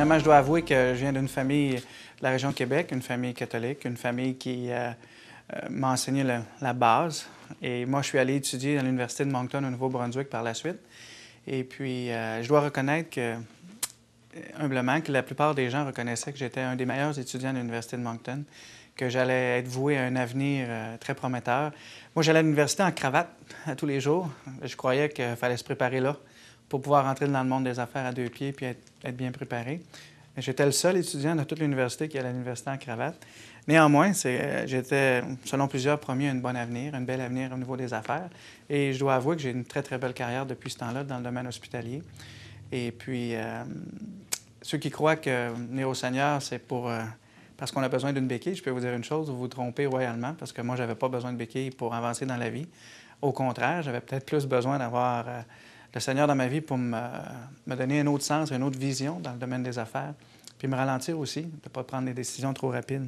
Premièrement, je dois avouer que je viens d'une famille de la région de Québec, une famille catholique, une famille qui m'a enseigné la base. Et moi, je suis allé étudier à l'Université de Moncton au Nouveau-Brunswick par la suite. Et puis, je dois reconnaître humblement, que la plupart des gens reconnaissaient que j'étais un des meilleurs étudiants de l'Université de Moncton, que j'allais être voué à un avenir très prometteur. Moi, j'allais à l'université en cravate à tous les jours. Je croyais qu'il fallait se préparer là pour pouvoir entrer dans le monde des affaires à deux pieds puis être bien préparé. J'étais le seul étudiant de toute l'université qui allait à l'université en cravate. Néanmoins, j'étais, selon plusieurs, promis un bon avenir, un bel avenir au niveau des affaires. Et je dois avouer que j'ai une très, très belle carrière depuis ce temps-là dans le domaine hospitalier. Et puis, ceux qui croient que venir au Seigneur, c'est parce qu'on a besoin d'une béquille, je peux vous dire une chose, vous vous trompez royalement, parce que moi, je n'avais pas besoin de béquille pour avancer dans la vie. Au contraire, j'avais peut-être plus besoin d'avoir le Seigneur dans ma vie pour me donner un autre sens, une autre vision dans le domaine des affaires, puis me ralentir aussi, de ne pas prendre des décisions trop rapides.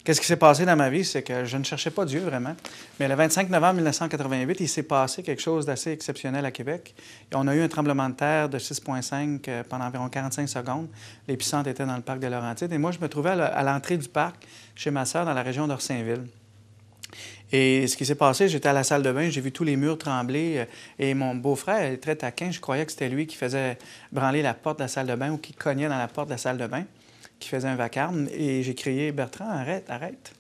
Qu'est-ce qui s'est passé dans ma vie? C'est que je ne cherchais pas Dieu vraiment. Mais le 25 novembre 1988, il s'est passé quelque chose d'assez exceptionnel à Québec. Et on a eu un tremblement de terre de 6,5 pendant environ 45 secondes. L'épicentre était dans le parc des Laurentides. Et moi, je me trouvais à l'entrée du parc chez ma sœur dans la région d'Orsainville. Et ce qui s'est passé, j'étais à la salle de bain, j'ai vu tous les murs trembler. Et mon beau-frère est très taquin. Je croyais que c'était lui qui faisait branler la porte de la salle de bain ou qui cognait dans la porte de la salle de bain, qui faisait un vacarme. Et j'ai crié « Bertrand, arrête, arrête! »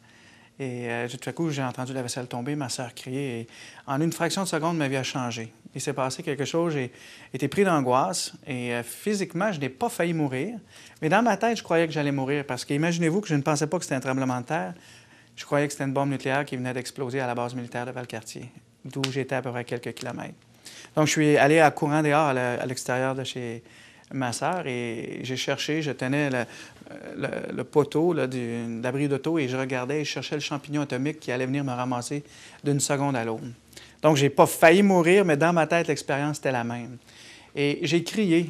Et tout à coup, j'ai entendu la vaisselle tomber, ma sœur crier. Et en une fraction de seconde, ma vie a changé. Il s'est passé quelque chose, j'ai été pris d'angoisse. Et physiquement, je n'ai pas failli mourir. Mais dans ma tête, je croyais que j'allais mourir. Parce qu'imaginez-vous que je ne pensais pas que c'était un tremblement de terre. Je croyais que c'était une bombe nucléaire qui venait d'exploser à la base militaire de Valcartier, d'où j'étais à peu près quelques kilomètres. Donc, je suis allé à courant dehors à l'extérieur de chez ma sœur et j'ai cherché, je tenais le poteau de l'abri d'auto et je regardais et je cherchais le champignon atomique qui allait venir me ramasser d'une seconde à l'autre. Donc, j'ai pas failli mourir, mais dans ma tête, l'expérience était la même. Et j'ai crié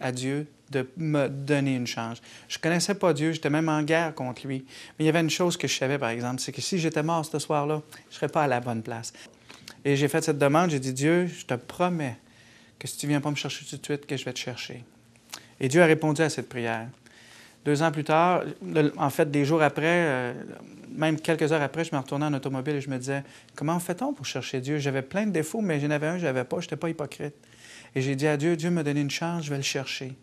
à Dieu de me donner une chance. Je ne connaissais pas Dieu, j'étais même en guerre contre lui. Mais il y avait une chose que je savais, par exemple, c'est que si j'étais mort ce soir-là, je ne serais pas à la bonne place. Et j'ai fait cette demande, j'ai dit, Dieu, je te promets que si tu ne viens pas me chercher tout de suite, que je vais te chercher. Et Dieu a répondu à cette prière. 2 ans plus tard, en fait, des jours après, même quelques heures après, je me retournais en automobile et je me disais, comment fait-on pour chercher Dieu? J'avais plein de défauts, mais j'en avais un, je n'avais pas, je n'étais pas hypocrite. Et j'ai dit à Dieu, Dieu m'a donné une chance, je vais le chercher.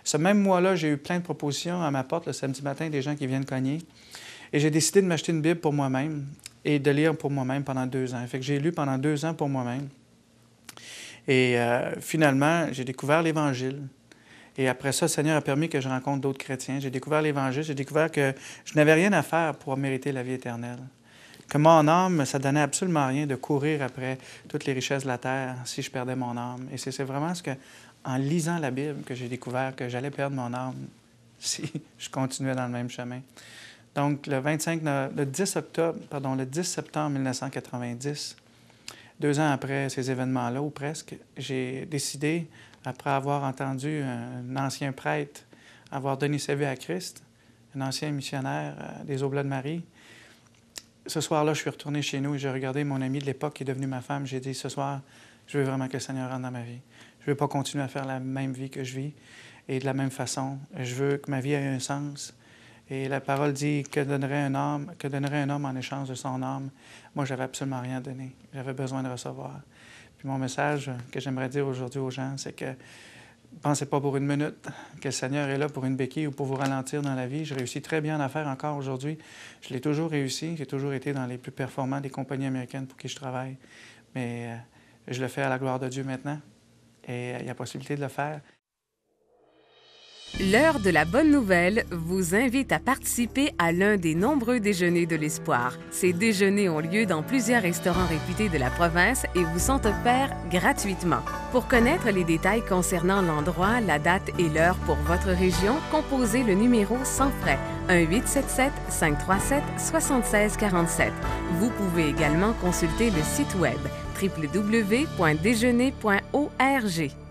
Ce même mois-là, j'ai eu plein de propositions à ma porte le samedi matin, des gens qui viennent cogner. Et j'ai décidé de m'acheter une Bible pour moi-même et de lire pour moi-même pendant 2 ans. Fait que j'ai lu pendant 2 ans pour moi-même. Et finalement, j'ai découvert l'Évangile. Et après ça, le Seigneur a permis que je rencontre d'autres chrétiens. J'ai découvert l'Évangile, j'ai découvert que je n'avais rien à faire pour mériter la vie éternelle. Que mon âme, ça ne donnait absolument rien de courir après toutes les richesses de la terre si je perdais mon âme. Et c'est vraiment en lisant la Bible que j'ai découvert que j'allais perdre mon âme si je continuais dans le même chemin. Donc, le 10 septembre 1990, 2 ans après ces événements-là, ou presque, j'ai décidé, après avoir entendu un ancien prêtre avoir donné sa vie à Christ, un ancien missionnaire des Oblats de Marie, ce soir-là, je suis retourné chez nous et j'ai regardé mon ami de l'époque qui est devenu ma femme. J'ai dit, ce soir, je veux vraiment que le Seigneur rentre dans ma vie. Je ne veux pas continuer à faire la même vie que je vis et de la même façon. Je veux que ma vie ait un sens. Et la parole dit que donnerait un homme en échange de son âme. Moi, j'avais absolument rien à donner. J'avais besoin de recevoir. Puis mon message que j'aimerais dire aujourd'hui aux gens, c'est que pensez pas pour une minute que le Seigneur est là pour une béquille ou pour vous ralentir dans la vie. Je réussis très bien à faire encore aujourd'hui. Je l'ai toujours réussi. J'ai toujours été dans les plus performants des compagnies américaines pour qui je travaille. Mais je le fais à la gloire de Dieu maintenant. Et il y a possibilité de le faire. L'heure de la bonne nouvelle vous invite à participer à l'un des nombreux déjeuners de l'espoir. Ces déjeuners ont lieu dans plusieurs restaurants réputés de la province et vous sont offerts gratuitement. Pour connaître les détails concernant l'endroit, la date et l'heure pour votre région, composez le numéro sans frais 1-877-537-7647. Vous pouvez également consulter le site web www.déjeuner.org.